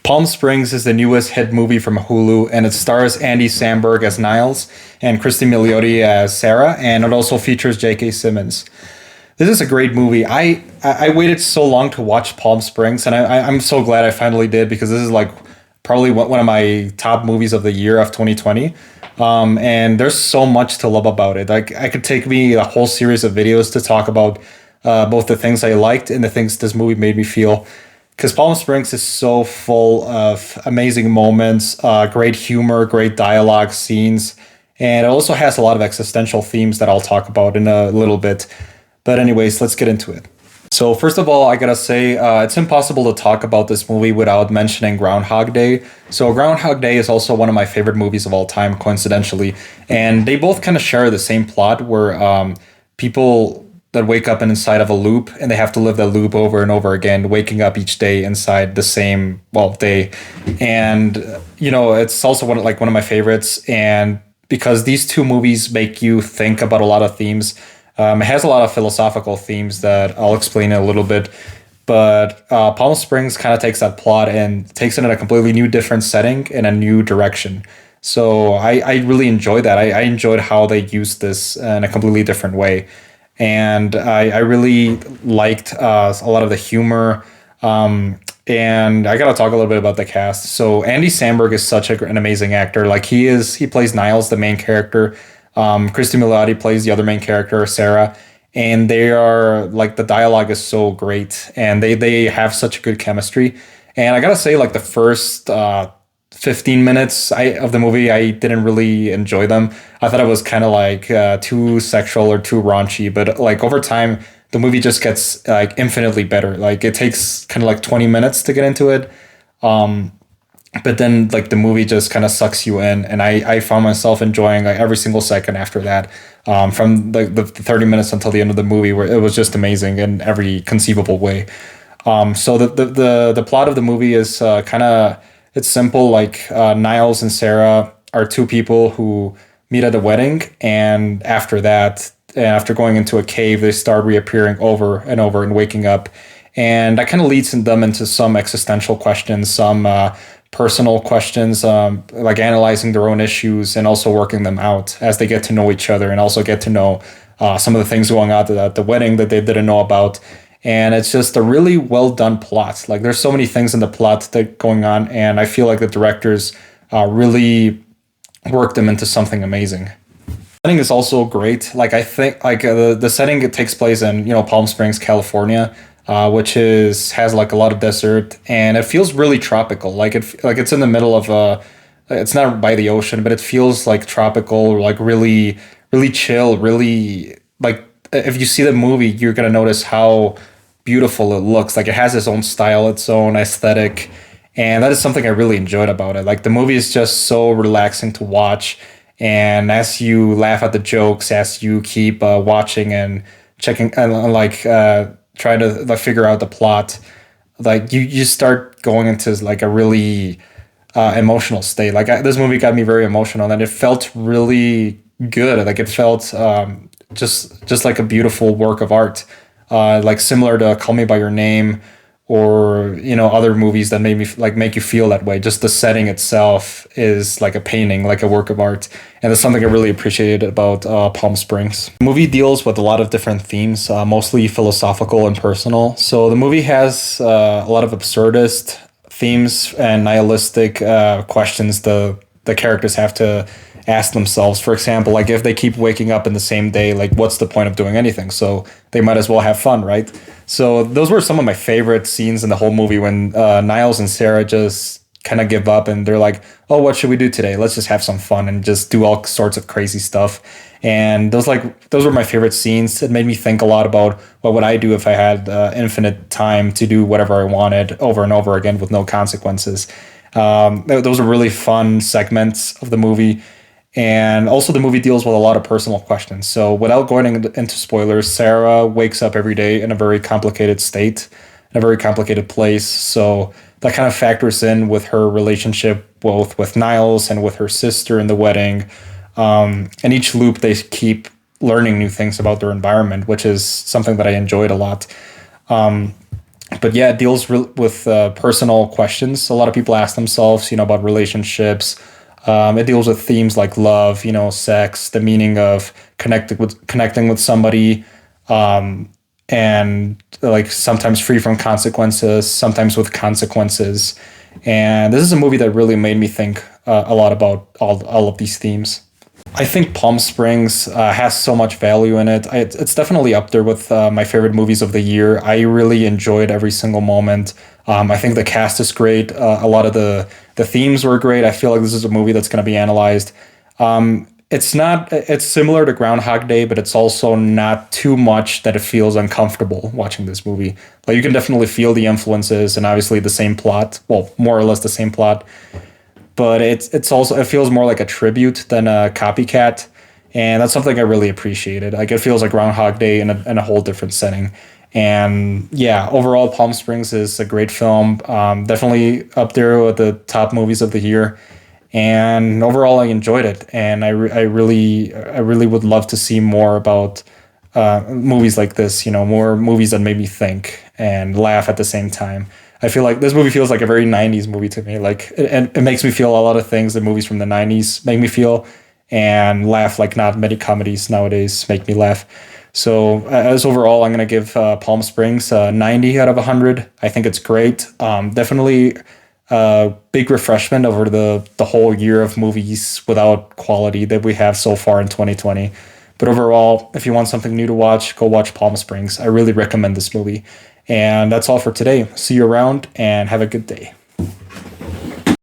Palm Springs is the newest hit movie from Hulu, and it stars Andy Samberg as Niles and Cristin Milioti as Sarah, and it also features J.K. Simmons. This is a great movie. I waited so long to watch Palm Springs, and I'm so glad I finally did because this is like probably one of my top movies of the year of 2020. And there's so much to love about it. Like I could take me a whole series of videos to talk about both the things I liked and the things this movie made me feel. Because Palm Springs is so full of amazing moments, great humor, great dialogue scenes, and it also has a lot of existential themes that I'll talk about in a little bit. But anyways, let's get into it. So first of all, I gotta say, it's impossible to talk about this movie without mentioning Groundhog Day. So Groundhog Day is also one of my favorite movies of all time, coincidentally. And they both kind of share the same plot where people that wake up inside of a loop and they have to live that loop over and over again, waking up each day inside the same, day. And, it's also one of my favorites. And because these two movies make you think about a lot of themes. It has a lot of philosophical themes that I'll explain in a little bit, but Palm Springs kind of takes that plot and takes it in a completely new, different setting in a new direction. So I really enjoyed that. I enjoyed how they used this in a completely different way, and I really liked a lot of the humor. And I gotta talk a little bit about the cast. So Andy Samberg is such an amazing actor. Like he plays Niles, the main character. Cristin Milioti plays the other main character, Sarah, and they are like the dialogue is so great, and they have such good chemistry. And I gotta say, like the first 15 minutes of the movie, I didn't really enjoy them. I thought it was kind of like too sexual or too raunchy, but like over time, the movie just gets like infinitely better. Like it takes kind of like 20 minutes to get into it. But then like the movie just kind of sucks you in, and I found myself enjoying like every single second after that, from the 30 minutes until the end of the movie, where it was just amazing in every conceivable way. So the plot of the movie is it's simple. Like Niles and Sarah are two people who meet at a wedding, and after that, after going into a cave, they start reappearing over and over and waking up, and that kind of leads them into some existential questions, some personal questions, like analyzing their own issues and also working them out as they get to know each other and also get to know some of the things going on at the wedding that they didn't know about. And it's just a really well done plot. Like there's so many things in the plot that going on, and I feel like the directors really worked them into something amazing. Setting is also great. Like I think like the setting, it takes place in Palm Springs, California, which has like a lot of desert, and it feels really tropical. Like it's in the middle of it's not by the ocean, but it feels like tropical, like really really chill, really like if you see the movie, you're gonna notice how beautiful it looks. Like it has its own style, its own aesthetic, and that is something I really enjoyed about it. Like the movie is just so relaxing to watch, and as you laugh at the jokes, as you keep watching and checking and trying to like figure out the plot, like you start going into like a really emotional state. Like this movie got me very emotional, and it felt really good. Like it felt just like a beautiful work of art, like similar to Call Me by Your Name, or other movies that made me make you feel that way. Just the setting itself is like a painting, like a work of art, and that's something I really appreciated about Palm Springs. The movie deals with a lot of different themes, mostly philosophical and personal. So the movie has a lot of absurdist themes and nihilistic questions the characters have to ask themselves. For example, like if they keep waking up in the same day, like what's the point of doing anything? So they might as well have fun, right? So those were some of my favorite scenes in the whole movie, when Niles and Sarah just kind of give up and they're like, oh, what should we do today? Let's just have some fun and just do all sorts of crazy stuff. And those were my favorite scenes. It made me think a lot about what would I do if I had infinite time to do whatever I wanted over and over again with no consequences. Those are really fun segments of the movie. And also the movie deals with a lot of personal questions. So without going into spoilers, Sarah wakes up every day in a very complicated state, in a very complicated place. So that kind of factors in with her relationship both with Niles and with her sister in the wedding. And each loop, they keep learning new things about their environment, which is something that I enjoyed a lot. But yeah, it deals with personal questions. A lot of people ask themselves, about relationships. It deals with themes like love, sex, the meaning of connecting with somebody, and like sometimes free from consequences, sometimes with consequences. And this is a movie that really made me think a lot about all of these themes. I think Palm Springs has so much value in it. It's definitely up there with my favorite movies of the year. I really enjoyed every single moment. I think the cast is great. A lot of the themes were great. I feel like this is a movie that's going to be analyzed. It's not. It's similar to Groundhog Day, but it's also not too much that it feels uncomfortable watching this movie. Like you can definitely feel the influences and obviously the same plot. Well, more or less the same plot, but it's also it feels more like a tribute than a copycat, and that's something I really appreciated. Like it feels like Groundhog Day in a whole different setting. And yeah, overall, Palm Springs is a great film. Definitely up there with the top movies of the year. And overall, I enjoyed it, and I really would love to see more about movies like this. More movies that made me think and laugh at the same time. I feel like this movie feels like a very '90s movie to me. Like it makes me feel a lot of things that movies from the '90s make me feel, and laugh like not many comedies nowadays make me laugh. So as overall, I'm gonna give Palm Springs 90 out of 100. I think it's great. Definitely a big refreshment over the whole year of movies without quality that we have so far in 2020. But overall, if you want something new to watch, go watch Palm Springs. I really recommend this movie. And that's all for today. See you around and have a good day.